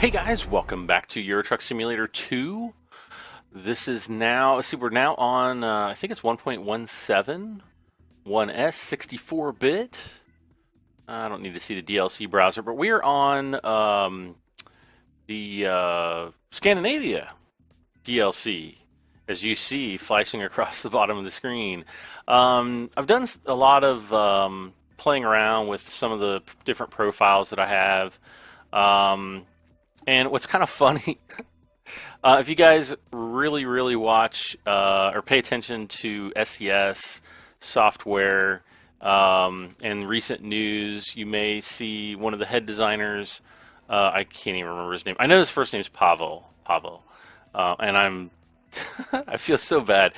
Hey guys, welcome back to Euro Truck Simulator 2. This is now, let's see, we're now on, I think it's 1.17, 1S, 64-bit. I don't need to see the DLC browser, but we are on the Scandinavia DLC, as you see flashing across the bottom of the screen. I've done a lot of playing around with some of the different profiles that I have. And what's kind of funny, if you guys really watch or pay attention to SES software and recent news, you may see one of the head designers. I can't even remember his name. I know his first name is Pavel. And I feel so bad.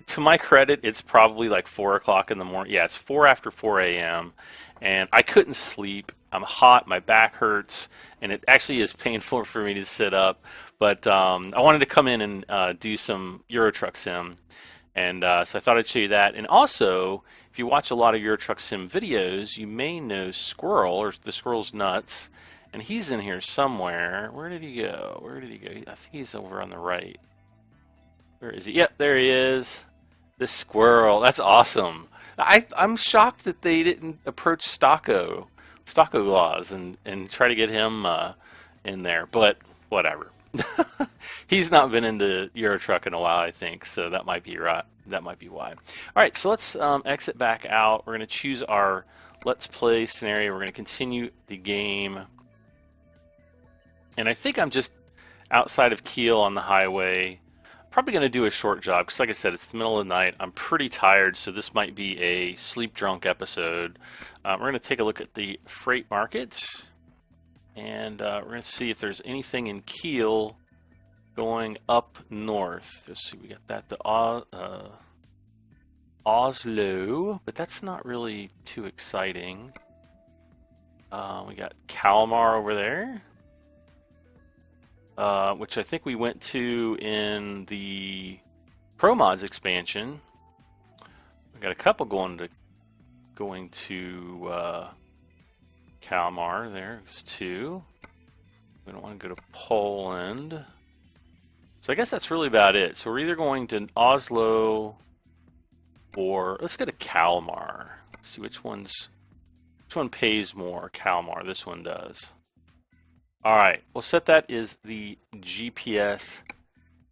To my credit, it's probably like 4 o'clock in the morning. Yeah, it's 4 after 4 a.m. And I couldn't sleep. I'm hot, my back hurts, and it actually is painful for me to sit up. But I wanted to come in and do some Euro Truck Sim, and so I thought I'd show you that. And also, if you watch a lot of Euro Truck Sim videos, you may know Squirrel, or the Squirrel's Nuts, and he's in here somewhere. Where did he go? I think he's over on the right. Where is he? Yep, there he is. This squirrel. That's awesome. I'm shocked that they didn't approach Stocko Laws and try to get him in there, but whatever. He's not been into Euro Truck in a while, I think, so that might be right. That might be why. All right, so let's exit back out. We're going to choose our Let's Play scenario. We're going to continue the game, and I think I'm just outside of Kiel on the highway. Probably going to do a short job because, like I said, it's the middle of the night. I'm pretty tired, so this might be a sleep-drunk episode. We're going to take a look at the freight market, and we're going to see if there's anything in Kiel going up north. Let's see, we got that to Oslo, but that's not really too exciting. We got Kalmar over there. Which I think we went to in the Pro Mods expansion. We got a couple going to Kalmar. There's two. We don't want to go to Poland. So I guess that's really about it. So we're either going to Oslo or let's go to Kalmar. Let's see which one pays more. Kalmar. This one does. All right, we'll set that as the GPS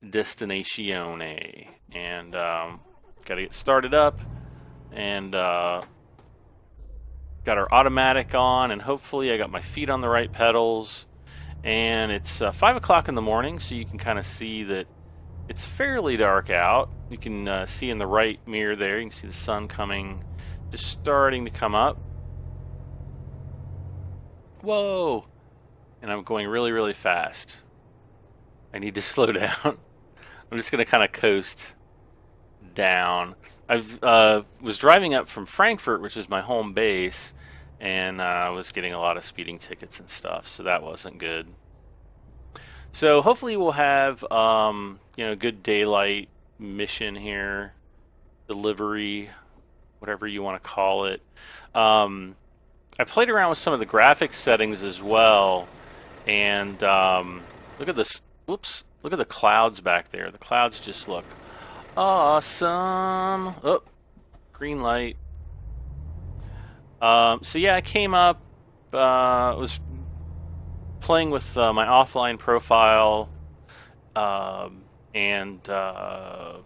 Destinazione, and got to get started up, and got our automatic on, and hopefully I got my feet on the right pedals, and it's 5 o'clock in the morning, so you can kind of see that it's fairly dark out. You can see in the right mirror there, you can see the sun just starting to come up. Whoa! And I'm going really fast. I need to slow down. I'm just going to kind of coast down. I was driving up from Frankfurt, which is my home base, and I was getting a lot of speeding tickets and stuff, so that wasn't good. So hopefully we'll have good daylight mission here, delivery, whatever you want to call it. I played around with some of the graphics settings as well. And look at this. Whoops! Look at the clouds back there. The clouds just look awesome. Oh, green light. So yeah, I came up. Was playing with my offline profile, and drove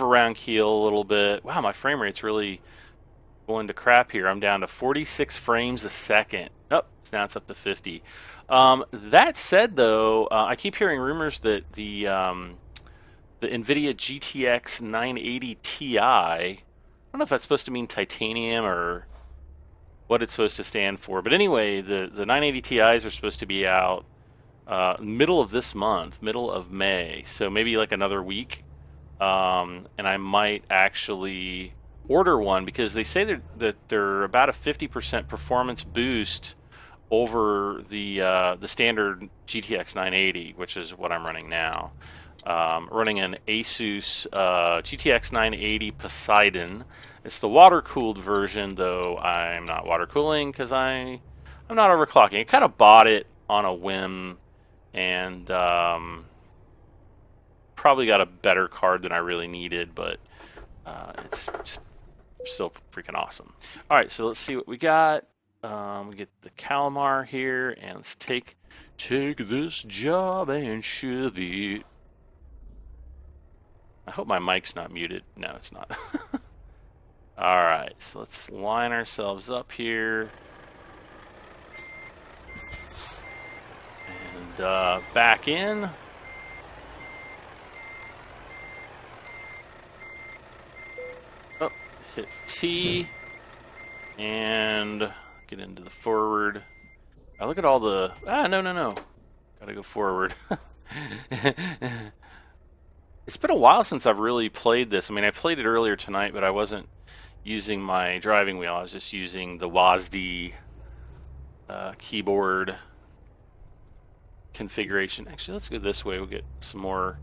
around Kiel a little bit. Wow, my frame rate's really going to crap here. I'm down to 46 frames a second. Oh, now it's up to 50. That said, though, I keep hearing rumors that the NVIDIA GTX 980 Ti, I don't know if that's supposed to mean titanium or what it's supposed to stand for, but anyway, the 980 Ti's are supposed to be out middle of this month, middle of May, so maybe like another week, and I might actually order one because they say that they're about a 50% performance boost over the standard GTX 980, which is what I'm running now. Running an Asus GTX 980 Poseidon. It's the water-cooled version, though I'm not water cooling because I'm not overclocking. I kind of bought it on a whim, and probably got a better card than I really needed, but it's still freaking awesome. All right, so let's see what we got. We get the Kalmar here, and let's take this job and shove it. I hope my mic's not muted. No, it's not. All right, so let's line ourselves up here. And back in. Oh, hit T. And get into the forward. I look at all the... no. Gotta go forward. It's been a while since I've really played this. I mean, I played it earlier tonight, but I wasn't using my driving wheel. I was just using the WASD keyboard configuration. Actually, let's go this way. We'll get some more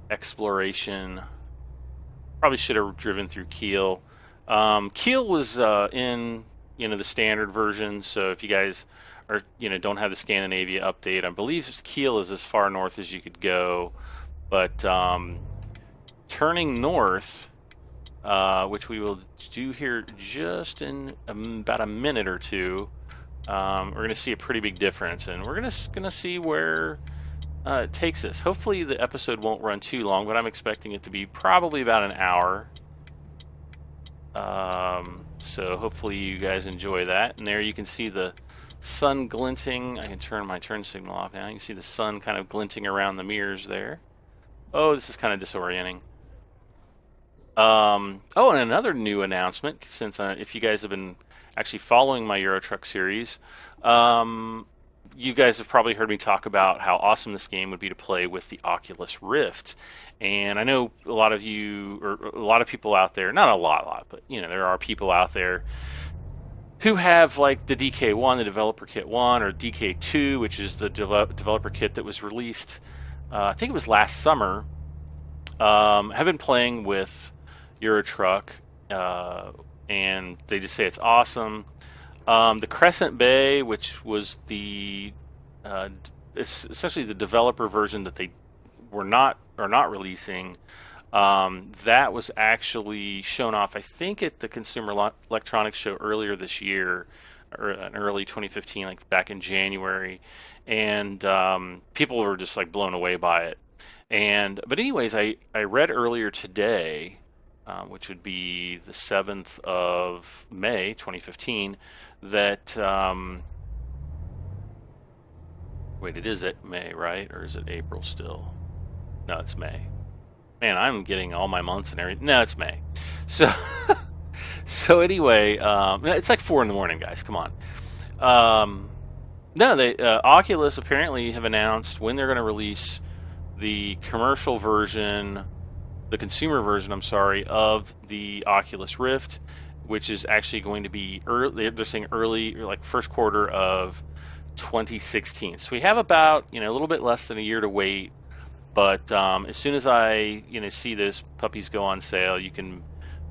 exploration. Probably should have driven through Kiel. Kiel was in the standard version, so if you guys are don't have the Scandinavia update, I believe Kiel is as far north as you could go. But turning north, which we will do here just in about a minute or two, we're going to see a pretty big difference, and we're gonna see where it takes us. Hopefully the episode won't run too long, but I'm expecting it to be probably about an hour. So hopefully you guys enjoy that. And there you can see the sun glinting. I can turn my turn signal off now. You can see the sun kind of glinting around the mirrors there. Oh, this is kind of disorienting. Oh, and another new announcement, since if you guys have been actually following my Euro Truck series, you guys have probably heard me talk about how awesome this game would be to play with the Oculus Rift. And I know a lot of you, or a lot of people out there, not a lot, but there are people out there who have like the DK1, the Developer Kit 1, or DK2, which is the developer kit that was released, I think it was last summer. Have been playing with Euro Truck, and they just say it's awesome. The Crescent Bay, which was the essentially the developer version that they are not releasing, that was actually shown off, I think, at the Consumer Electronics Show earlier this year, or in early 2015, like back in January, and people were just like blown away by it. But anyways, I read earlier today, which would be the 7th of May 2015, that wait, it is at May, right? Or is it April still? No, it's May. Man, I'm getting all my months and everything. No, it's May. So anyway, it's like 4 in the morning, guys. Come on. No, they Oculus apparently have announced when they're going to release the commercial version, the consumer version, I'm sorry, of the Oculus Rift, which is actually going to be early. They're saying early, or like first quarter of 2016. So we have about a little bit less than a year to wait. But as soon as I see those puppies go on sale, you can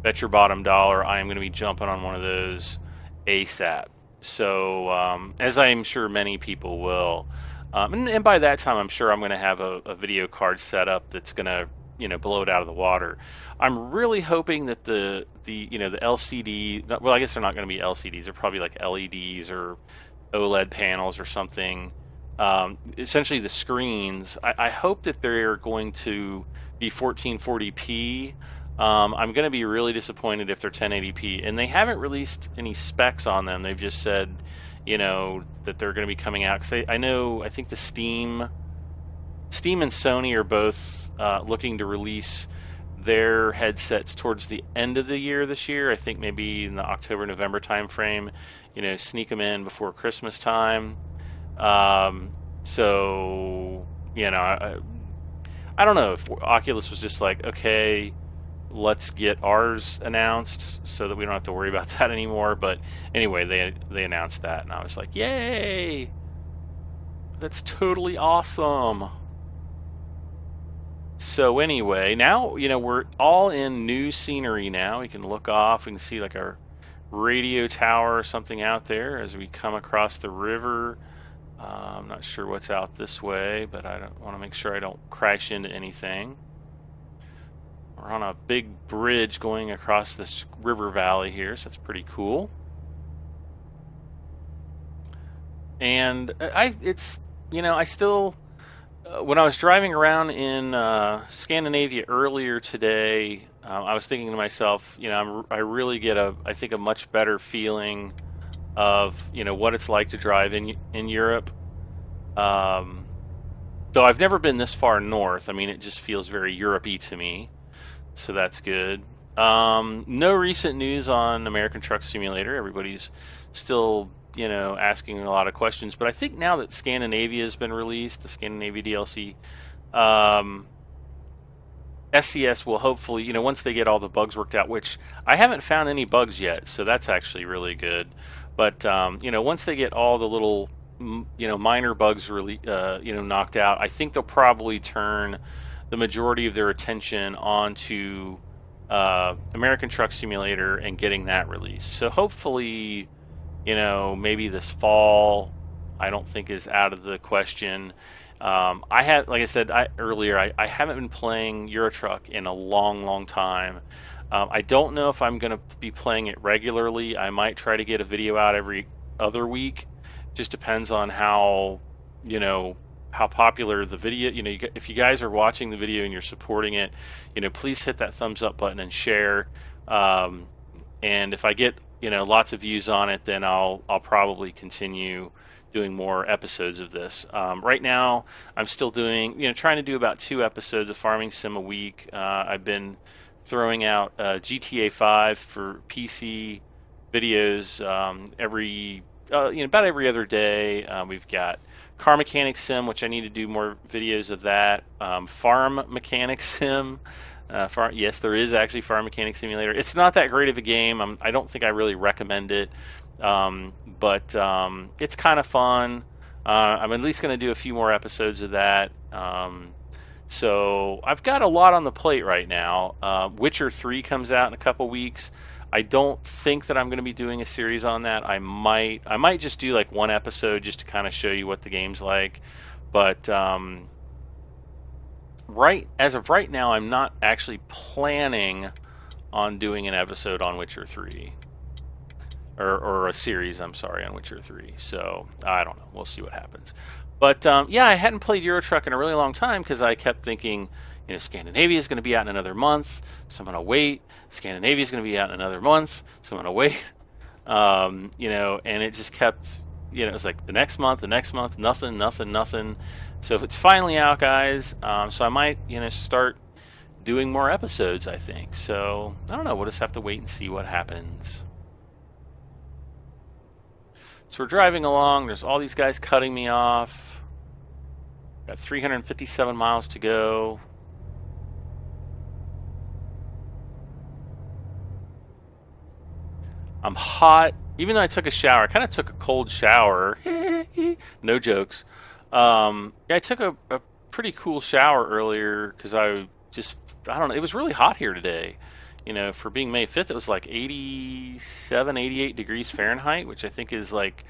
bet your bottom dollar I am going to be jumping on one of those ASAP. So as I'm sure many people will, and by that time I'm sure I'm going to have a video card set up that's going to blow it out of the water. I'm really hoping that the LCD, well, I guess they're not going to be LCDs. They're probably like LEDs or OLED panels or something. Essentially the screens, I hope that they're going to be 1440p. I'm going to be really disappointed if they're 1080p, and they haven't released any specs on them. They've just said that they're going to be coming out, because I think the Steam and Sony are both looking to release their headsets towards the end of the year this year. I think maybe in the October-November time frame, sneak them in before Christmas time. So I don't know if Oculus was just like, okay, let's get ours announced so that we don't have to worry about that anymore. But anyway, they announced that, and I was like, yay, that's totally awesome. So anyway, now we're all in new scenery now. We can look off, we can see like our radio tower or something out there as we come across the river. I'm not sure what's out this way, but I want to make sure I don't crash into anything. We're on a big bridge going across this river valley here, so that's pretty cool. And it's, you know, I still, when I was driving around in Scandinavia earlier today, I was thinking to myself, you know, I really get I think a much better feeling of, you know, what it's like to drive in Europe. Though I've never been this far north, I mean, it just feels very Europe-y to me, so that's good. No recent news on American Truck Simulator. Everybody's still, you know, asking a lot of questions, but I think now that Scandinavia has been released, the Scandinavia DLC, SCS will hopefully, you know, once they get all the bugs worked out, which I haven't found any bugs yet, so that's actually really good. But you know, once they get all the little, you know, minor bugs really, you know, knocked out, I think they'll probably turn the majority of their attention onto American Truck Simulator and getting that released. So hopefully, you know, maybe this fall, I don't think is out of the question. I have, like I said earlier, I haven't been playing Euro Truck in a long time. I don't know if I'm going to be playing it regularly. I might try to get a video out every other week. Just depends on how, you know, how popular the video, you know, if you guys are watching the video and you're supporting it, you know, please hit that thumbs up button and share. And if I get, you know, lots of views on it, then I'll probably continue doing more episodes of this. Right now, I'm still doing, you know, trying to do about 2 episodes of Farming Sim a week. I've been throwing out GTA 5 for PC videos every, you know, about every other day. We've got Car Mechanic Sim, which I need to do more videos of that. Farm Mechanic Sim. Yes, there is actually Farm Mechanic Simulator. It's not that great of a game. I don't think I really recommend it. But it's kind of fun. I'm at least going to do a few more episodes of that. So I've got a lot on the plate right now. Witcher 3 comes out in a couple weeks. I don't think that I'm going to be doing a series on that. I might just do like 1 episode just to kind of show you what the game's like. But as of right now, I'm not actually planning on doing an episode on Witcher 3. Or a series, I'm sorry, on Witcher 3. So, I don't know. We'll see what happens. But, yeah, I hadn't played Euro Truck in a really long time because I kept thinking, you know, Scandinavia is going to be out in another month, so I'm going to wait. Scandinavia is going to be out in another month, so I'm going to wait. You know, and it just kept, you know, it was like the next month, nothing. So it's finally out, guys. So I might, you know, start doing more episodes, I think. So, I don't know. We'll just have to wait and see what happens. So we're driving along. There's all these guys cutting me off. Got 357 miles to go. I'm hot. Even though I took a shower, I kind of took a cold shower. No jokes. Yeah, I took a pretty cool shower earlier because I don't know. It was really hot here today. You know, for being May 5th, it was like 87, 88 degrees Fahrenheit, which I think is like,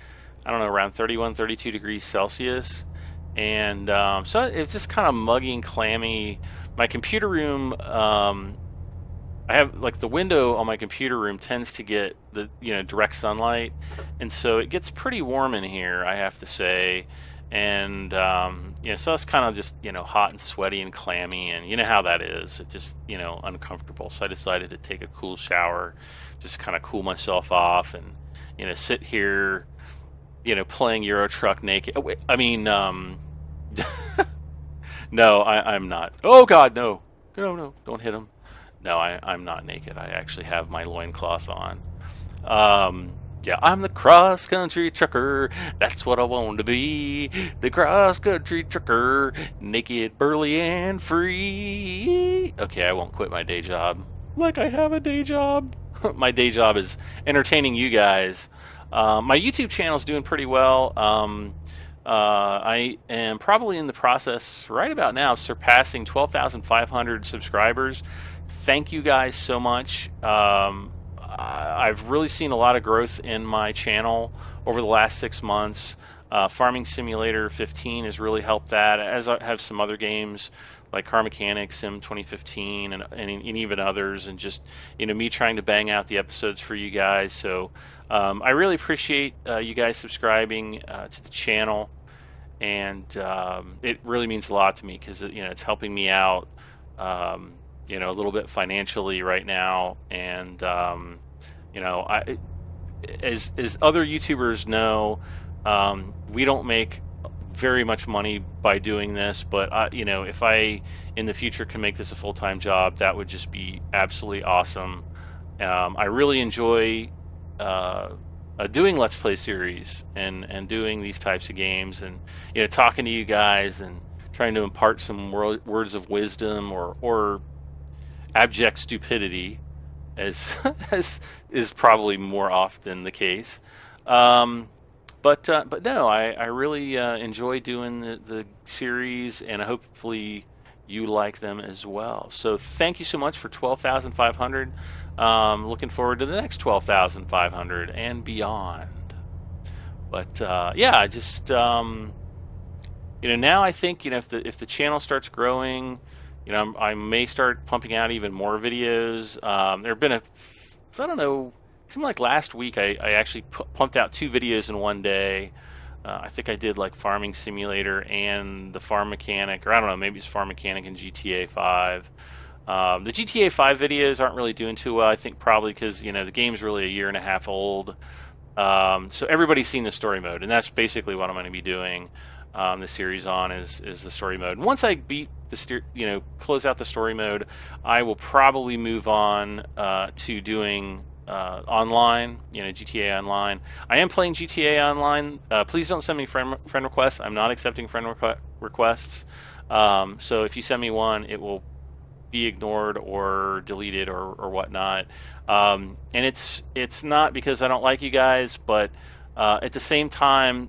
I don't know, around 31, 32 degrees Celsius. And so it's just kind of muggy and clammy. My computer room, I have, like, the window on my computer room tends to get the, you know, direct sunlight. And so it gets pretty warm in here, I have to say. And, you know, so it's kind of just, you know, hot and sweaty and clammy, and you know how that is. It's just, you know, uncomfortable. So I decided to take a cool shower, just kind of cool myself off, and, you know, sit here, you know, playing Euro Truck naked. Oh, wait, I mean, no, I'm not. Oh, God, no. No, don't hit him. No, I'm not naked. I actually have my loincloth on. Yeah, I'm the cross-country trucker. That's what I want to be. The cross-country trucker. Naked, burly, and free. Okay, I won't quit my day job. Like I have a day job. My day job is entertaining you guys. My YouTube channel is doing pretty well. I am probably in the process right about now of surpassing 12,500 subscribers. Thank you guys so much. I've really seen a lot of growth in my channel over the last 6 months. Farming Simulator 15 has really helped that, as I have some other games like Car Mechanics, Sim 2015, and even others, and just me trying to bang out the episodes for you guys. So I really appreciate you guys subscribing to the channel, and it really means a lot to me because it's helping me out a little bit financially right now, and as other YouTubers know, we don't make very much money by doing this, but if I in the future can make this a full-time job, that would just be absolutely awesome. I really enjoy doing Let's Play series and doing these types of games, and talking to you guys and trying to impart some words of wisdom or abject stupidity, as as is probably more often the case. But no, I really enjoy doing the series, and hopefully you like them as well. So thank you so much for 12,500. Looking forward to the next 12,500 and beyond. But yeah, just now I think if the channel starts growing, I may start pumping out even more videos. There have been I don't know. It seemed like last week I actually pumped out 2 videos in one day. I think I did like Farming Simulator and the Farm Mechanic, or I don't know, maybe it's Farm Mechanic and GTA 5. The GTA 5 videos aren't really doing too well, I think probably because the game's really a year and a half old. So everybody's seen the story mode, and that's basically what I'm going to be doing the series on is the story mode. And once I beat the close out the story mode, I will probably move on to doing online, GTA Online. I am playing GTA Online. Please don't send me friend requests. I'm not accepting friend requests. So if you send me one, it will be ignored or deleted or whatnot. And it's not because I don't like you guys, but at the same time,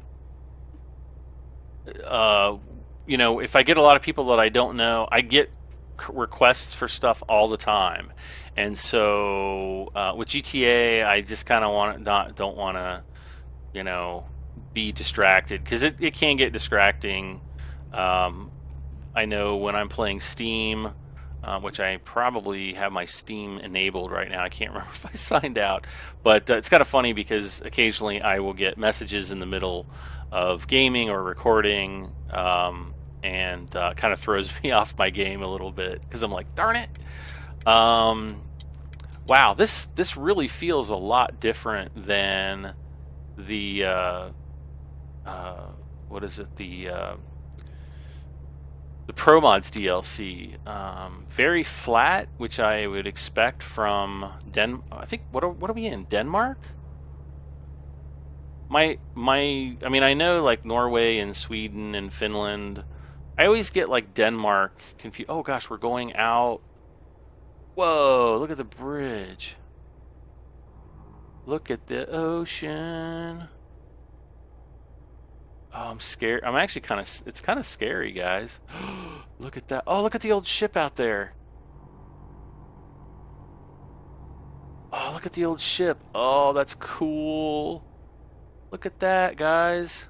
if I get a lot of people that I don't know, I get requests for stuff all the time. And so with GTA, I just kind of don't want to, be distracted, because it can get distracting. I know when I'm playing Steam, which I probably have my Steam enabled right now. I can't remember if I signed out, but it's kind of funny because occasionally I will get messages in the middle of gaming or recording, and kind of throws me off my game a little bit because I'm like, darn it. Wow, this really feels a lot different than the what is it, the Pro Mods DLC. Very flat, which I would expect from I think what are we in, Denmark? I mean, I know like Norway and Sweden and Finland. I always get like Denmark confused. Oh gosh, we're going out. Whoa, look at the bridge. Look at the ocean. Oh, I'm scared. I'm actually it's kind of scary, guys. Look at that. Oh, look at the old ship out there. Oh, look at the old ship. Oh, that's cool. Look at that, guys.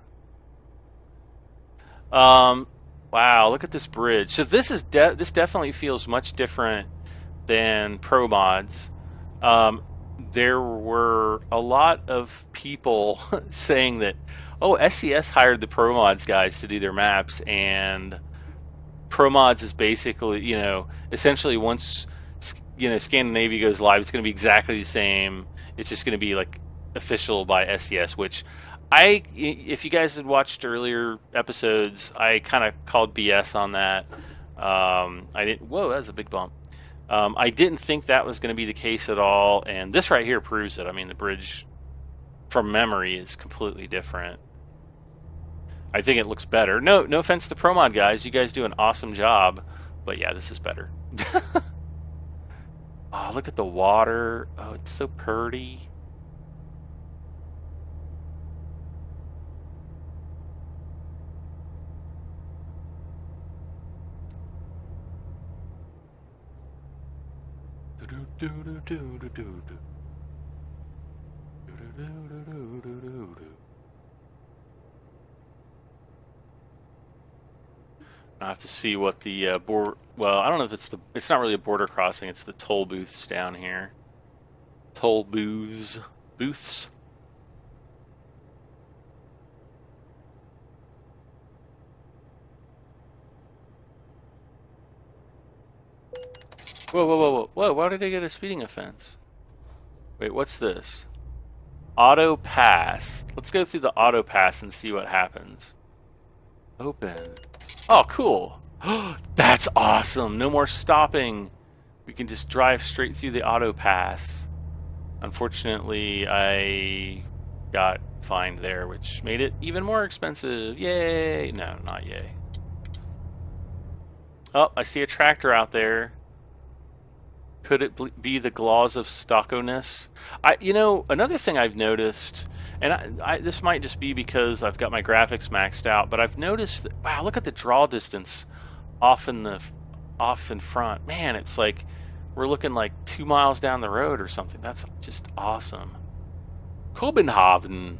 Wow, look at this bridge. So this is this definitely feels much different than Pro Mods. There were a lot of people saying that, oh, SCS hired the Pro Mods guys to do their maps, and Pro Mods is basically, essentially once Scandinavia goes live, it's going to be exactly the same. It's just going to be like official by SCS, which if you guys had watched earlier episodes, I kind of called BS on that. I didn't. Whoa, that was a big bump. I didn't think that was going to be the case at all, and this right here proves it. I mean, the bridge from memory is completely different. I think it looks better. No offense to the Pro Mod guys, you guys do an awesome job, but yeah, this is better. Oh, look at the water. Oh, it's so pretty. I have to see what the border. Well, I don't know if it's the. It's not really a border crossing. It's the toll booths down here. Toll booths. Booths. Whoa, whoa, whoa, whoa, whoa! Why did I get a speeding offense? Wait, what's this? Auto pass. Let's go through the auto pass and see what happens. Open. Oh, cool. That's awesome. No more stopping. We can just drive straight through the auto pass. Unfortunately, I got fined there, which made it even more expensive. Yay. No, not yay. Oh, I see a tractor out there. Could it be the Glaws of Stockoness? You know, another thing I've noticed, and this might just be because I've got my graphics maxed out, but I've noticed that, wow, look at the draw distance off in front. Man, it's like we're looking like 2 miles down the road or something. That's just awesome. København.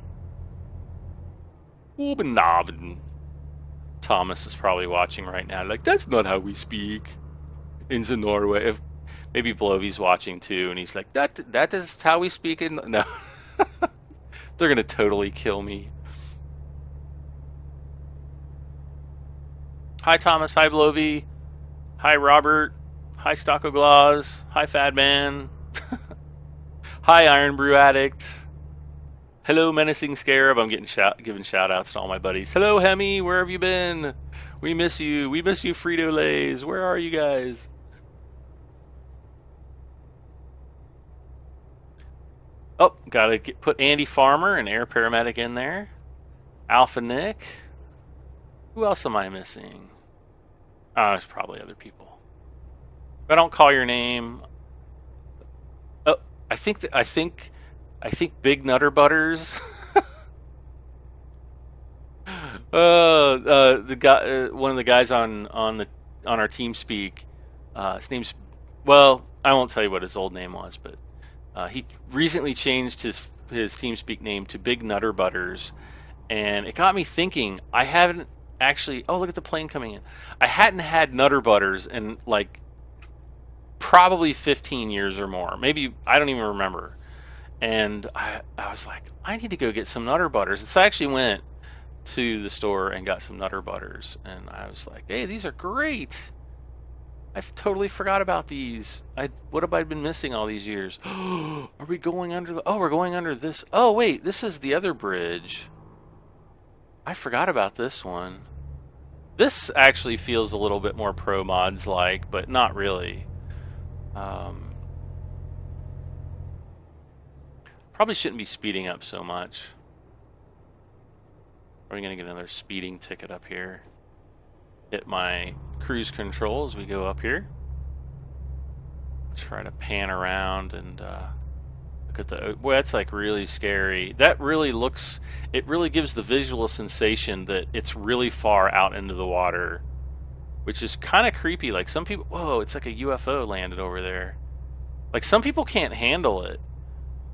Thomas is probably watching right now. Like, that's not how we speak in the Norway. Maybe Blovy's watching too, and he's like, that is how we speak in... No. They're going to totally kill me. Hi, Thomas. Hi, Blovy. Hi, Robert. Hi, Stockoglaws. Hi, Fadman. Hi, Iron Brew Addict. Hello, Menacing Scarab. I'm giving shout-outs to all my buddies. Hello, Hemi. Where have you been? We miss you. We miss you, Frito-Lays. Where are you guys? Oh, gotta put Andy Farmer and Air Paramedic in there. Alpha Nick. Who else am I missing? Oh, there's probably other people. If I don't call your name. Oh, I think Big Nutter Butters. The guy, one of the guys on our team speak. His name's, well, I won't tell you what his old name was, but. He recently changed his TeamSpeak name to Big Nutter Butters, and it got me thinking. I haven't actually. Oh, look at the plane coming in. I hadn't had Nutter Butters in like probably 15 years or more. Maybe I don't even remember. And I was like, I need to go get some Nutter Butters. And so I actually went to the store and got some Nutter Butters, and I was like, hey, these are great. I totally forgot about these. What have I been missing all these years? Are we going under the... Oh, we're going under this. Oh, wait, this is the other bridge. I forgot about this one. This actually feels a little bit more pro mods like, but not really. Probably shouldn't be speeding up so much. Probably gonna get another speeding ticket up here. Hit my cruise control as we go up here. Try to pan around and look at the... Boy, that's like really scary. That really looks... It really gives the visual sensation that it's really far out into the water, which is kind of creepy. Like some people... Whoa, it's like a UFO landed over there. Like some people can't handle it.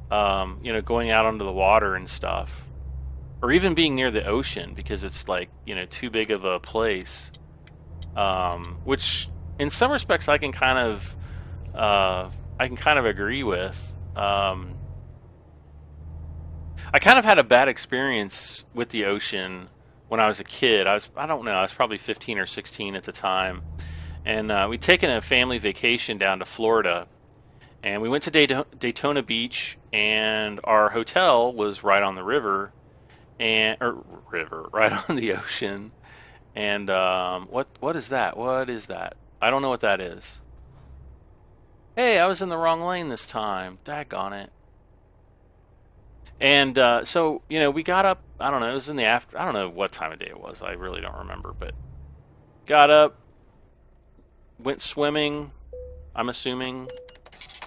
You know, going out onto the water and stuff. Or even being near the ocean because it's like, you know, too big of a place. Which in some respects I can kind of agree with. I kind of had a bad experience with the ocean when I was a kid. I don't know, I was probably 15 or 16 at the time. And we'd taken a family vacation down to Florida. And we went to Daytona Beach, and our hotel was right on the river, right on the ocean. And what is that? What is that? I don't know what that is. Hey, I was in the wrong lane this time. Daggone it. And so, you know, we got up, I don't know, it was in the after, I don't know what time of day it was. I really don't remember, but got up, went swimming, I'm assuming.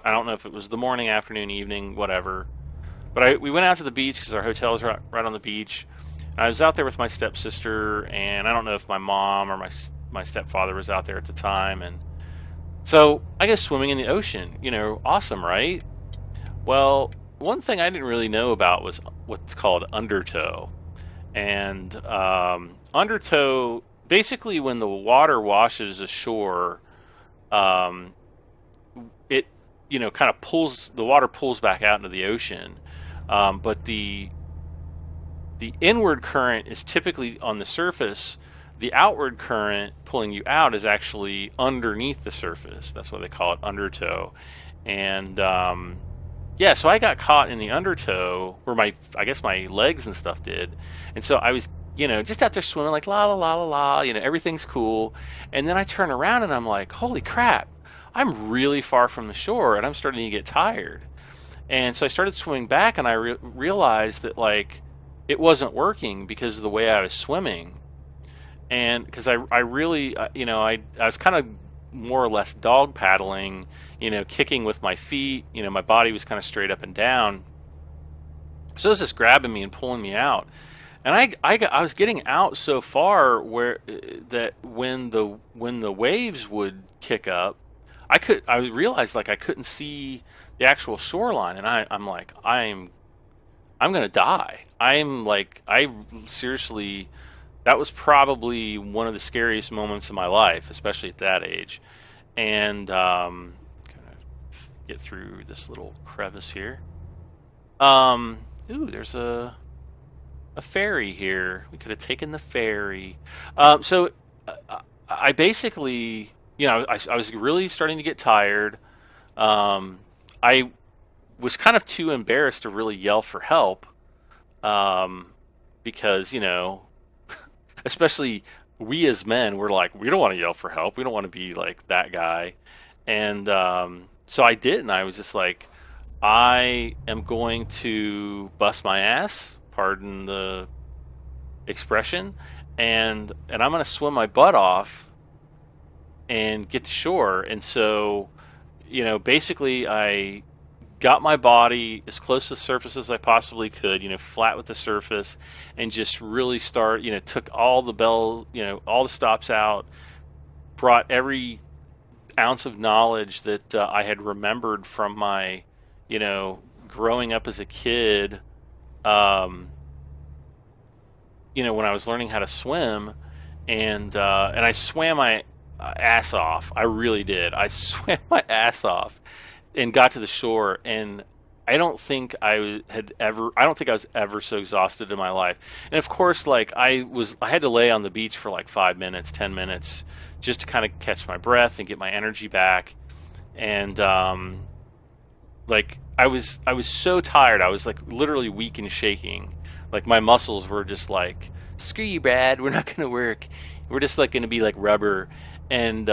I don't know if it was the morning, afternoon, evening, whatever. But we went out to the beach because our hotel was right on the beach. And I was out there with my stepsister, and I don't know if my mom or my stepfather was out there at the time. And so I guess swimming in the ocean, you know, awesome, right? Well, one thing I didn't really know about was what's called undertow. And undertow basically when the water washes ashore, um, it kind of pulls the water pulls back out into the ocean, but the inward current is typically on the surface. The outward current pulling you out is actually underneath the surface. That's why they call it undertow. And yeah, so I got caught in the undertow, where I guess my legs and stuff did. And so I was, just out there swimming like la la la la la, everything's cool. And then I turn around and I'm like, holy crap, I'm really far from the shore and I'm starting to get tired. And so I started swimming back, and I realized that like it wasn't working because of the way I was swimming. And because I really, I was kind of more or less dog paddling, kicking with my feet, my body was kind of straight up and down. So it was just grabbing me and pulling me out. And I was getting out so far where that when the waves would kick up, I realized like I couldn't see the actual shoreline, and I'm like, I'm gonna die. I seriously, that was probably one of the scariest moments of my life, especially at that age. And gonna get through this little crevice here. Ooh, there's a ferry here. We could have taken the ferry. So I basically, I was really starting to get tired. I was kind of too embarrassed to really yell for help, because especially we as men, we're like, we don't want to yell for help. We don't want to be like that guy. And so I didn't. I was just like, I am going to bust my ass, pardon the expression, and I'm going to swim my butt off and get to shore. And so, basically I got my body as close to the surface as I possibly could, flat with the surface, and just really took all the all the stops out, brought every ounce of knowledge that I had remembered from my, growing up as a kid, when I was learning how to swim, and I swam my ass off. I really did. I swam my ass off and got to the shore, and I don't think I was ever so exhausted in my life. And of course, like I had to lay on the beach for like 5 minutes, 10 minutes, just to kind of catch my breath and get my energy back. And like I was so tired. I was like literally weak and shaking. Like my muscles were just like, screw you, Brad. We're not gonna work. We're just like gonna be like rubber. And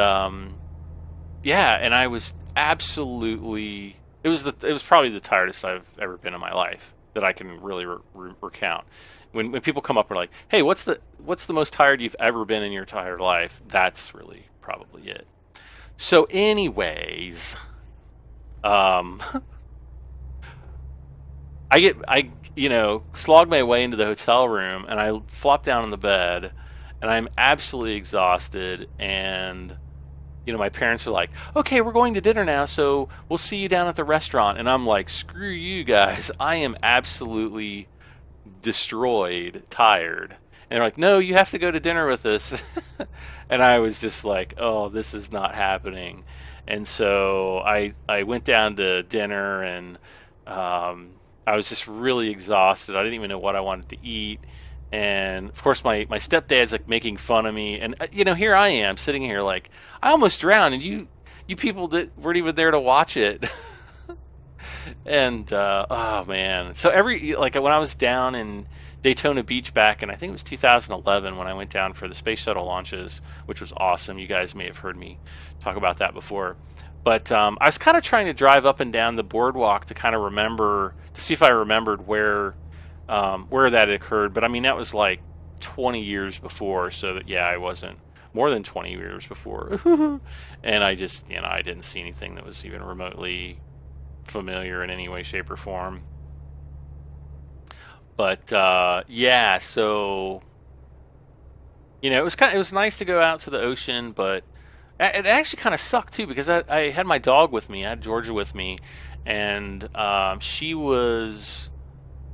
yeah, and I was absolutely. It was probably the tiredest I've ever been in my life that I can really recount. When people come up and are like, "Hey, what's the most tired you've ever been in your entire life?" That's really probably it. So, anyways, I slogged my way into the hotel room, and I flopped down on the bed, and I'm absolutely exhausted. And my parents are like, okay, we're going to dinner now, so we'll see you down at the restaurant. And I'm like, screw you guys. I am absolutely destroyed, tired. And they're like, no, you have to go to dinner with us. And I was just like, oh, this is not happening. And so I went down to dinner, and I was just really exhausted. I didn't even know what I wanted to eat. And of course, my stepdad's like making fun of me, and here I am sitting here like I almost drowned, and you people that weren't even there to watch it. And oh man, so when I was down in Daytona Beach back in, I think it was 2011, when I went down for the space shuttle launches, which was awesome. You guys may have heard me talk about that before. But I was kind of trying to drive up and down the boardwalk to kind of see if I remembered where that occurred. But I mean, that was like 20 years before, so that, yeah, I wasn't more than 20 years before. And I just, I didn't see anything that was even remotely familiar in any way, shape, or form. But yeah, so it was nice to go out to the ocean, but it actually kind of sucked too, because I had my dog with me. I had Georgia with me, and she was,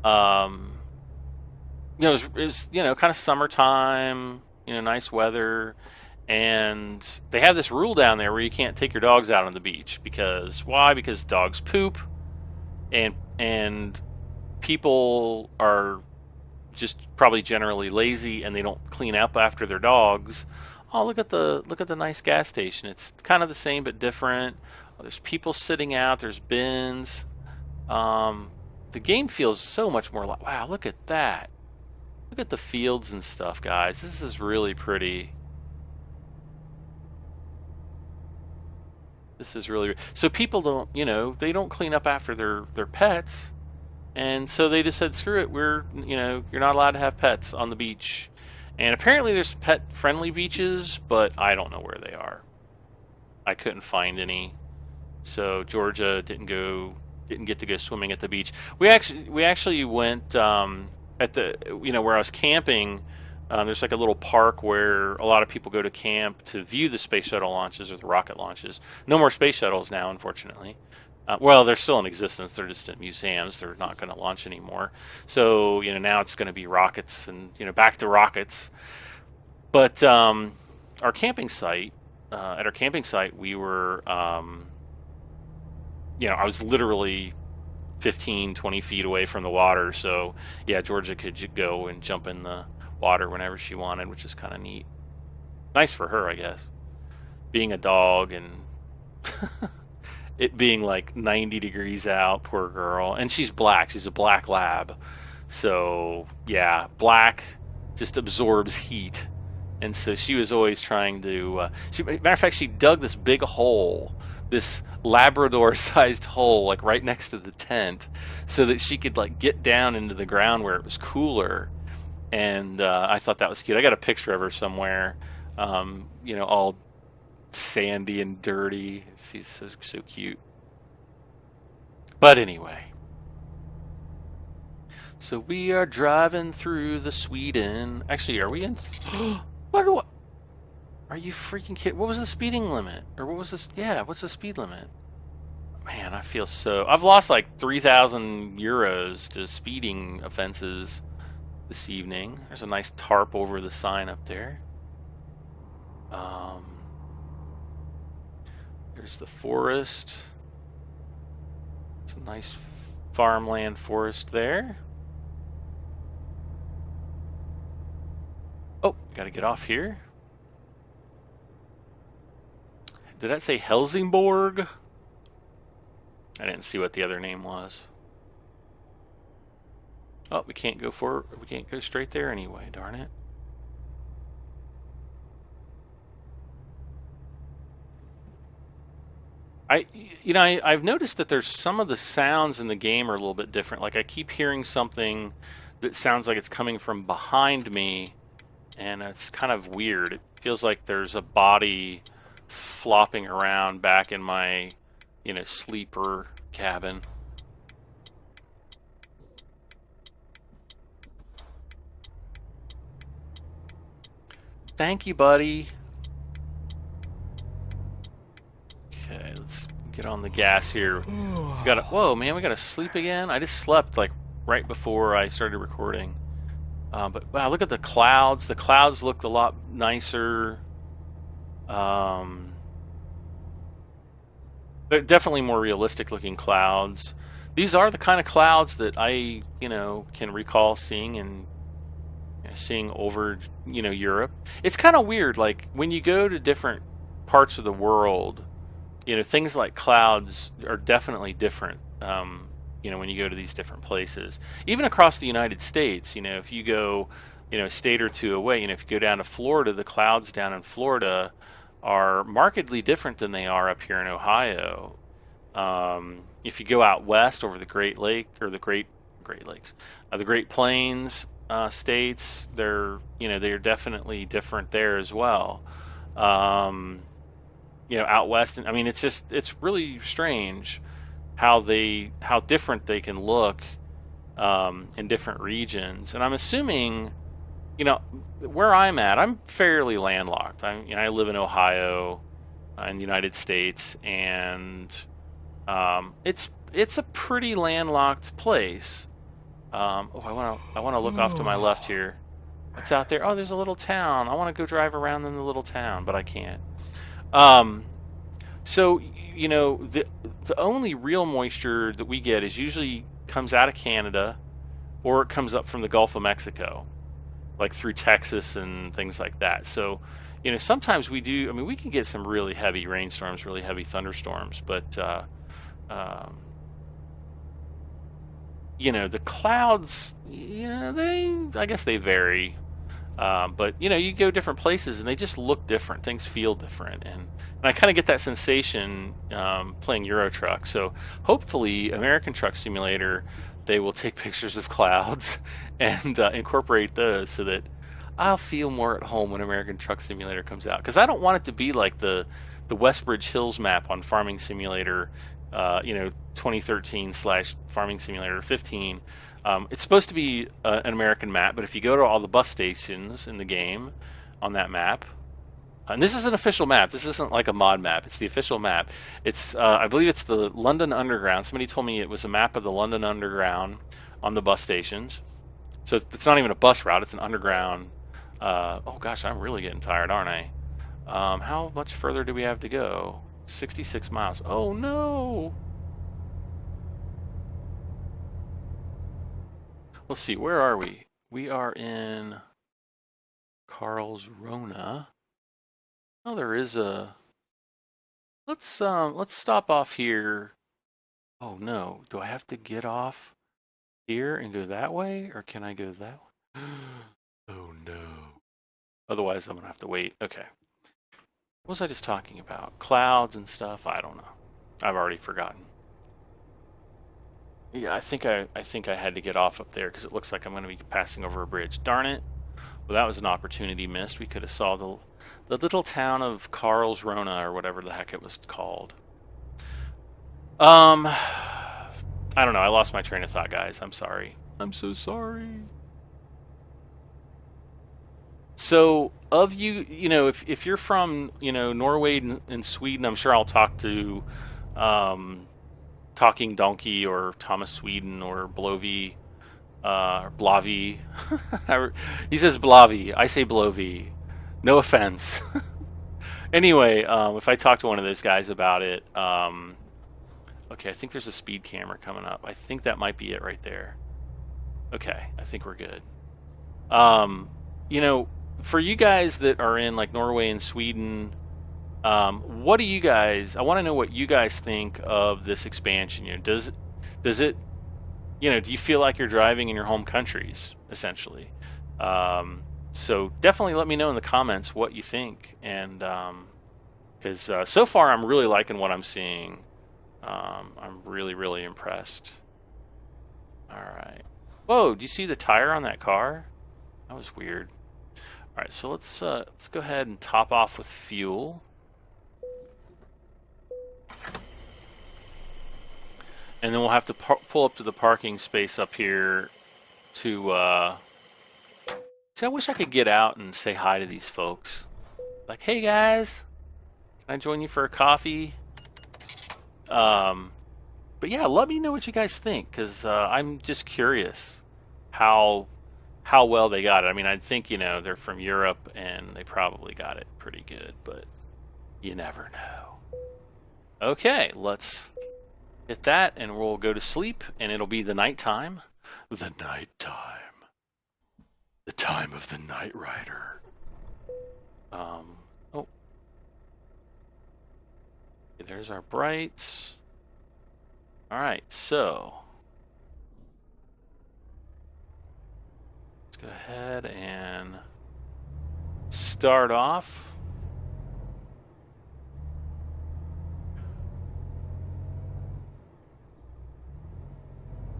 it was kind of summertime, nice weather. And they have this rule down there where you can't take your dogs out on the beach because why? Because dogs poop, and people are just probably generally lazy and they don't clean up after their dogs. Oh, look at the nice gas station. It's kind of the same but different. There's people sitting out. There's bins. The game feels so much more like, wow, look at that. Look at the fields and stuff, guys. This is really pretty. This is really so people don't, they don't clean up after their pets, and so they just said, screw it. You're not allowed to have pets on the beach, and apparently there's pet-friendly beaches, but I don't know where they are. I couldn't find any, so Georgia didn't get to go swimming at the beach. We actually went at the where I was camping. There's like a little park where a lot of people go to camp to view the space shuttle launches or the rocket launches. No more space shuttles now, unfortunately. Well, they're still in existence. They're just at museums. They're not going to launch anymore. So now it's going to be rockets and back to rockets. But our camping site, we were I was literally 15, 20 feet away from the water. So yeah, Georgia could go and jump in the water whenever she wanted, which is kind of neat. Nice for her, I guess. Being a dog and it being like 90 degrees out, poor girl. And she's black. She's a black lab. So yeah, black just absorbs heat. And so she was always trying to... matter of fact, she dug this big hole, this Labrador-sized hole, like right next to the tent, so that she could like get down into the ground where it was cooler. And I thought that was cute. I got a picture of her somewhere, all sandy and dirty. She's so cute. But anyway, so we are driving through the Sweden. Actually, are we in? What? Are you freaking kidding? What was the speeding limit? Or what was this? Yeah, what's the speed limit? Man, I feel so... I've lost like 3,000 euros to speeding offenses this evening. There's a nice tarp over the sign up there. There's the forest. It's a nice farmland forest there. Oh, gotta get off here. Did that say Helsingborg? I didn't see what the other name was. Oh, we can't go we can't go straight there anyway, darn it. I've noticed that there's some of the sounds in the game are a little bit different. Like I keep hearing something that sounds like it's coming from behind me, and it's kind of weird. It feels like there's a body flopping around back in my, sleeper cabin. Thank you, buddy. Okay, let's get on the gas here. Whoa, man, we gotta sleep again? I just slept like right before I started recording. But wow, look at the clouds. The clouds look a lot nicer. They're definitely more realistic looking clouds. These are the kind of clouds that I, can recall seeing and seeing over, Europe. It's kind of weird. Like when you go to different parts of the world, things like clouds are definitely different. When you go to these different places, even across the United States, if you go, a state or two away, if you go down to Florida, the clouds down in Florida are markedly different than they are up here in Ohio. If you go out west over the Great Lake or the Great Lakes, the Great Plains states, they're definitely different there as well. Out west, and I mean, it's really strange how different they can look in different regions. And I'm assuming, where I'm at, I'm fairly landlocked. I live in Ohio, in the United States, and it's a pretty landlocked place. I want to look off to my left here. What's out there? Oh, there's a little town. I want to go drive around in the little town, but I can't. Um, so the only real moisture that we get is usually comes out of Canada, or it comes up from the Gulf of Mexico, like through Texas and things like that. So, sometimes we do. I mean, we can get some really heavy rainstorms, really heavy thunderstorms, but um, the clouds, I guess they vary. But you go different places and they just look different. Things feel different, and I kind of get that sensation playing Euro Truck. So hopefully, American Truck Simulator, they will take pictures of clouds and incorporate those so that I'll feel more at home when American Truck Simulator comes out. Because I don't want it to be like the Westbridge Hills map on Farming Simulator, 2013 / Farming Simulator 15. It's supposed to be an American map, but if you go to all the bus stations in the game on that map, and this is an official map, this isn't like a mod map, it's the official map. It's, I believe it's the London Underground. Somebody told me it was a map of the London Underground on the bus stations. So it's not even a bus route, it's an underground. Oh gosh, I'm really getting tired, aren't I? How much further do we have to go? 66 miles. Oh no! Let's see, where are we? We are in Karlskrona. Oh, there is a. Let's stop off here. Oh no, do I have to get off here and go that way, or can I go that way? Oh no. Otherwise, I'm gonna have to wait. Okay. What was I just talking about? Clouds and stuff? I don't know. I've already forgotten. Yeah, I think I had to get off up there because it looks like I'm going to be passing over a bridge. Darn it! Well, that was an opportunity missed. We could have saw the little town of Karlskrona or whatever the heck it was called. I don't know. I lost my train of thought, guys. I'm sorry. I'm so sorry. So, of you, if you're from, Norway and Sweden, I'm sure I'll talk to Talking Donkey or Thomas Sweden or Blovy, Blavy. He says Blavy. I say Blovy. No offense. Anyway, if I talk to one of those guys about it, okay, I think there's a speed camera coming up. I think that might be it right there. Okay, I think we're good. For you guys that are in like Norway and Sweden, what do you guys? I want to know what you guys think of this expansion. Does it? Do you feel like you're driving in your home countries essentially? So definitely let me know in the comments what you think, and because so far I'm really liking what I'm seeing. I'm really impressed. All right. Whoa! Do you see the tire on that car? That was weird. All right, so let's go ahead and top off with fuel. And then we'll have to pull up to the parking space up here to... See, I wish I could get out and say hi to these folks. Like, hey guys, can I join you for a coffee? But yeah, let me know what you guys think, because I'm just curious how well they got it. I mean, I think, they're from Europe, and they probably got it pretty good, but you never know. Okay, let's hit that, and we'll go to sleep, and it'll be the nighttime. The nighttime. The time of the Night Rider. Oh. Okay, there's our brights. Alright, so let's go ahead and start off.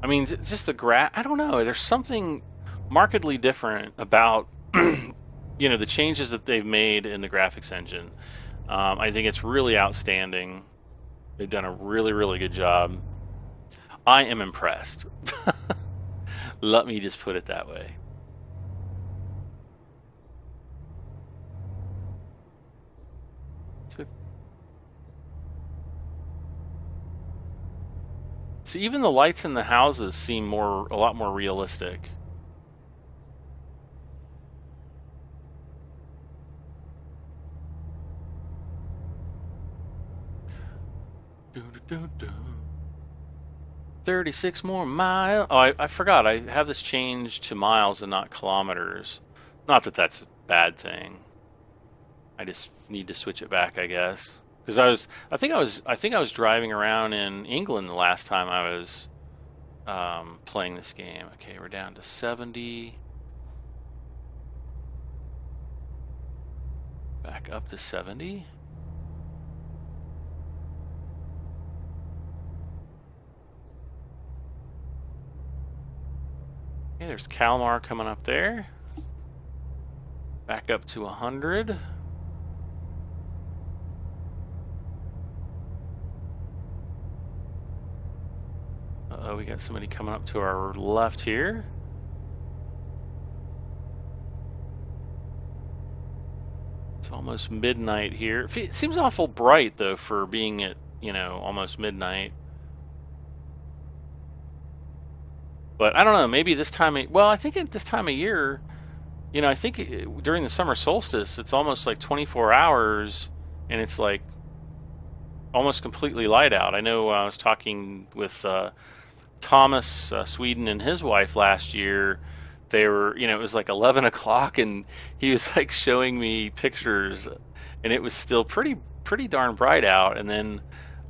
I mean, just the I don't know. There's something markedly different about, the changes that they've made in the graphics engine. I think it's really outstanding. They've done a really good job. I am impressed. Let me just put it that way. So even the lights in the houses seem a lot more realistic. 36 more miles. Oh, I forgot. I have this changed to miles and not kilometers. Not that that's a bad thing. I just need to switch it back, I guess. Because I think I was driving around in England the last time I was playing this game. Okay, we're down to 70. Back up to 70. Okay, there's Kalmar coming up there. Back up to 100. Uh-oh, we got somebody coming up to our left here. It's almost midnight here. It seems awful bright, though, for being at, almost midnight. But I don't know, maybe this time, well, I think at this time of year, I think during the summer solstice, it's almost like 24 hours, and it's like almost completely light out. I know I was talking with Thomas Sweden and his wife last year. They were, it was like 11 o'clock, and he was like showing me pictures, and it was still pretty darn bright out. And then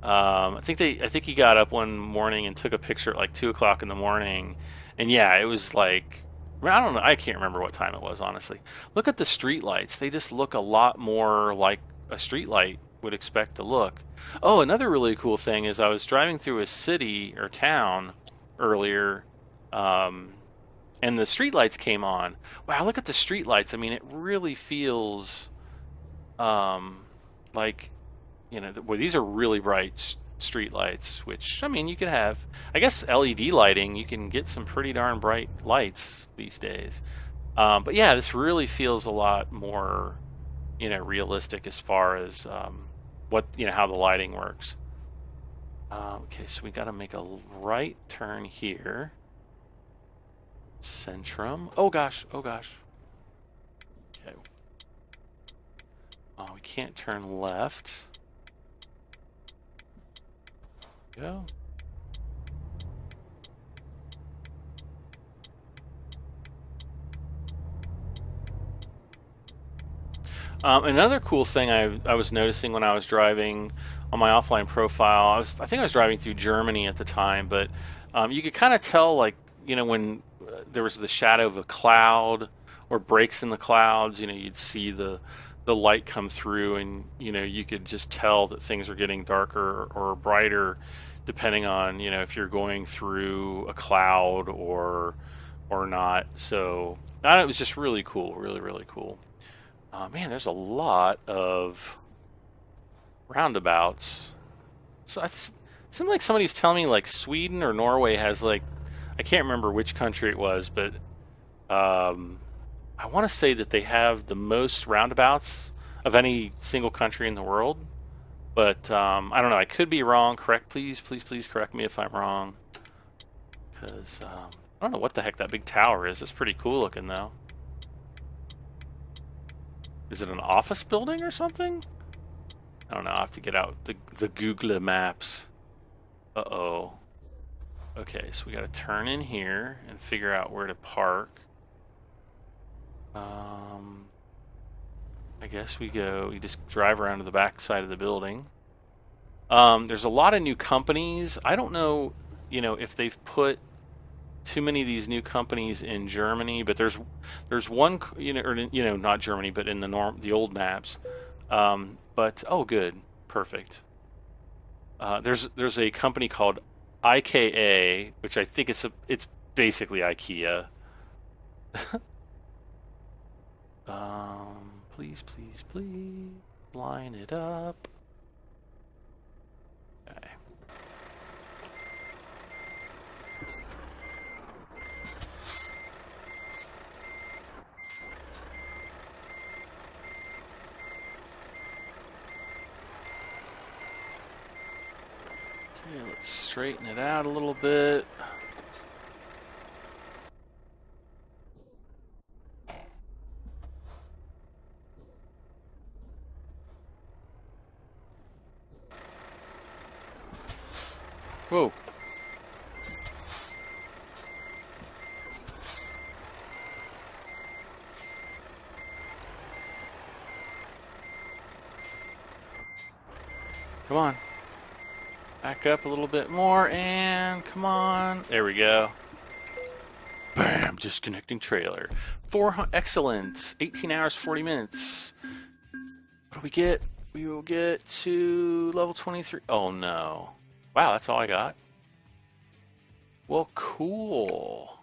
I think he got up one morning and took a picture at like 2 o'clock in the morning, and yeah, it was like, I don't know, I can't remember what time it was, honestly. Look at the street lights; they just look a lot more like a street light would expect to look. Oh, another really cool thing is I was driving through a city or town earlier. And the streetlights came on. Wow, look at the streetlights. I mean, it really feels like, well, these are really bright streetlights, which, I mean, you could have, I guess, LED lighting. You can get some pretty darn bright lights these days. But yeah, this really feels a lot more, realistic as far as what, how the lighting works. Okay, so we got to make a right turn here. Centrum. Oh gosh. Okay. Oh, we can't turn left. Go. Another cool thing I was noticing when I was driving on my offline profile, I think I was driving through Germany at the time, but you could kind of tell, like, when there was the shadow of a cloud or breaks in the clouds, you'd see the light come through, and you could just tell that things are getting darker or brighter depending on if you're going through a cloud or not. So it was just really cool, really cool. Man, there's a lot of roundabouts. So it seemed like somebody was telling me like Sweden or Norway has, like, I can't remember which country it was, but I want to say that they have the most roundabouts of any single country in the world. But I don't know. I could be wrong. Please correct me if I'm wrong. Because I don't know what the heck that big tower is. It's pretty cool looking, though. Is it an office building or something? I don't know. I have to get out the Google Maps. Uh-oh. Okay, so we got to turn in here and figure out where to park. I guess we just drive around to the back side of the building. There's a lot of new companies. I don't know, if they've put too many of these new companies in Germany, but there's one, not Germany, but in the old maps. But oh, good, perfect. There's a company called IKA, which I think it's basically IKEA. Please line it up. Okay. Okay, let's straighten it out a little bit. Whoa. Come on. Back up a little bit more, and come on. There we go. Bam! Disconnecting trailer. Excellent. 18 hours, 40 minutes. What do we get? We will get to level 23. Oh, no. Wow, that's all I got? Well, cool.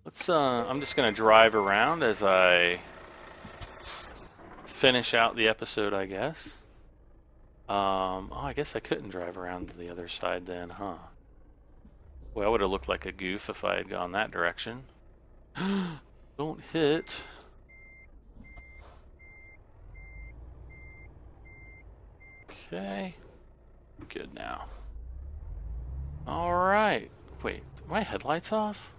Let's, I'm just going to drive around as I finish out the episode, I guess. Oh, I guess I couldn't drive around to the other side then, huh? Well, I would have looked like a goof if I had gone that direction. Don't hit. Okay. Good now. Alright. Wait, are my headlights off?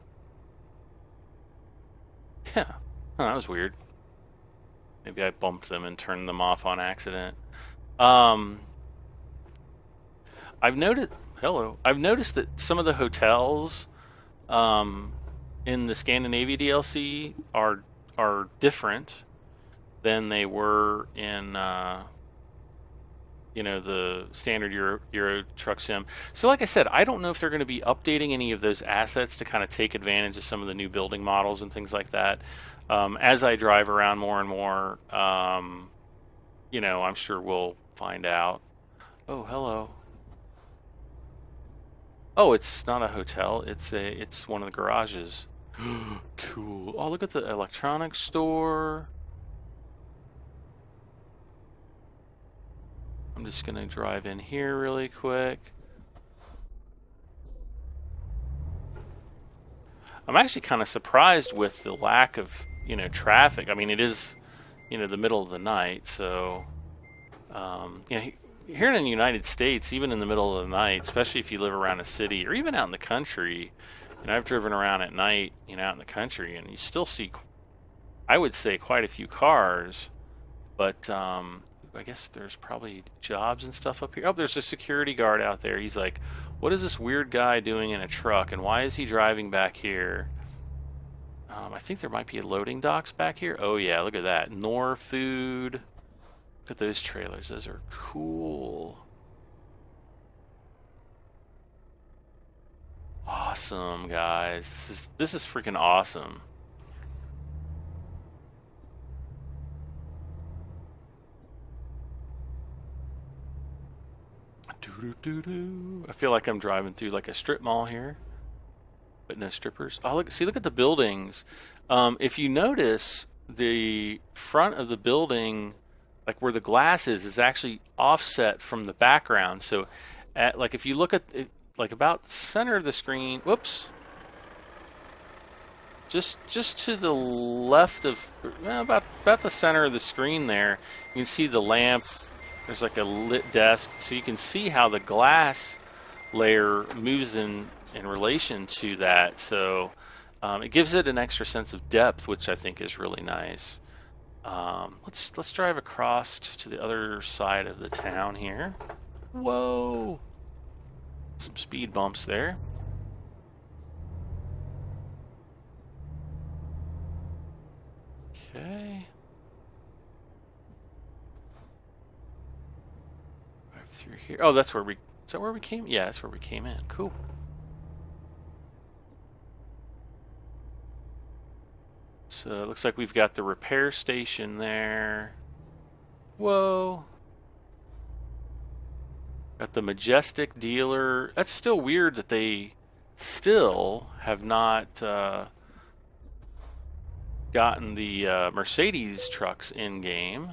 Yeah. Oh, that was weird. Maybe I bumped them and turned them off on accident. I've noticed. Hello. I've noticed that some of the hotels, in the Scandinavia DLC are different than they were in, you know, the standard Euro Truck Sim. So, like I said, I don't know if they're going to be updating any of those assets to kind of take advantage of some of the new building models and things like that. As I drive around more and more, you know, I'm sure we'll find out. Oh, hello. Oh, it's not a hotel. It's one of the garages. Cool. Oh, look at the electronics store. I'm just gonna drive in here really quick. I'm actually kind of surprised with the lack of, you know, traffic. I mean, it is, you know, the middle of the night, so you know, here in the United States, even in the middle of the night, especially if you live around a city or even out in the country, and I've driven around at night, you know, out in the country, and you still see, I would say, quite a few cars, but I guess there's probably jobs and stuff up here. Oh, there's a security guard out there. He's like, what is this weird guy doing in a truck, and why is he driving back here? I think there might be loading docks back here. Oh yeah, look at that. Nor Food. Look at those trailers. Those are cool. Awesome, guys. This is freaking awesome. I feel like I'm driving through like a strip mall here, but no strippers. Oh, look! See, look at the buildings. If you notice, the front of the building, like where the glass is actually offset from the background. So, like if you look at it, like about the center of the screen. Whoops. Just to the left of, well, about the center of the screen there, you can see the lamp. There's like a lit desk, so you can see how the glass layer moves in relation to that. So it gives it an extra sense of depth, which I think is really nice. Let's drive across to the other side of the town here. Whoa! Some speed bumps there. Okay. Through here. Oh, that's where we. Is that where we came? Yeah, that's where we came in. Cool. So it looks like we've got the repair station there. Whoa. Got the Majestic dealer. That's still weird that they still have not gotten the Mercedes trucks in game.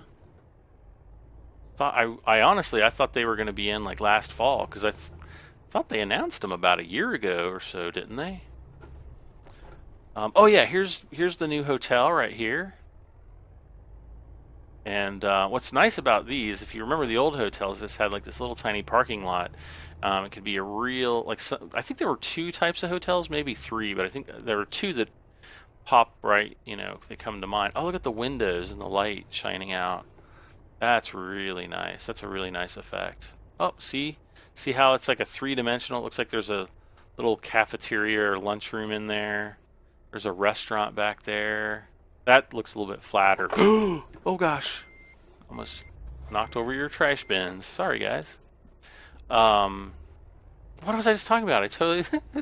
I honestly thought they were going to be in like last fall, because I thought they announced them about a year ago or so, didn't they? Oh yeah, here's the new hotel right here. And what's nice about these, if you remember the old hotels, this had like this little tiny parking lot. It could be a real, like, I think there were two types of hotels, maybe three, but I think there were two that pop right, you know, they come to mind. Oh, look at the windows and the light shining out. That's really nice. That's a really nice effect. Oh, see how it's like a three-dimensional? It looks like there's a little cafeteria or lunchroom in there. There's a restaurant back there. That looks a little bit flatter. Oh gosh, almost knocked over your trash bins. Sorry, guys. What was I just talking about? It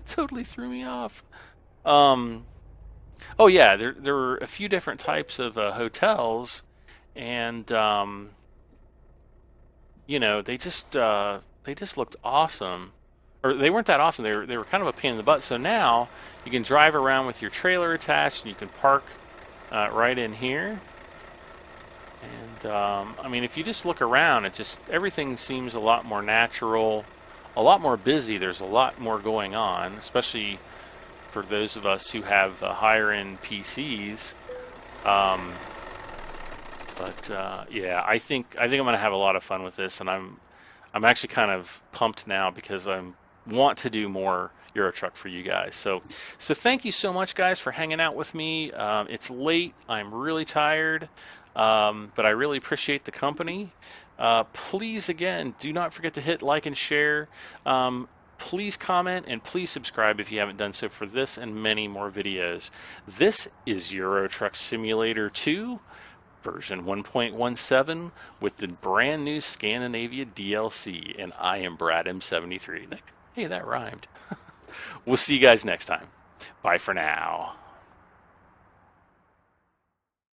totally threw me off. Oh yeah, there were a few different types of hotels, and you know, they just looked awesome. Or they weren't that awesome. They were kind of a pain in the butt. So now you can drive around with your trailer attached, and you can park right in here. And I mean, if you just look around, everything seems a lot more natural, a lot more busy. There's a lot more going on, especially for those of us who have higher end PCs. Yeah, I think I'm gonna have a lot of fun with this, and I'm actually kind of pumped now because I want to do more Euro Truck for you guys. So thank you so much, guys, for hanging out with me. It's late. I'm really tired, but I really appreciate the company. Please, again, do not forget to hit like and share. Please comment and please subscribe if you haven't done so for this and many more videos. This is Euro Truck Simulator 2. Version 1.17 with the brand new Scandinavia DLC, and I am Brad M73. Hey, that rhymed. We'll see you guys next time. Bye for now.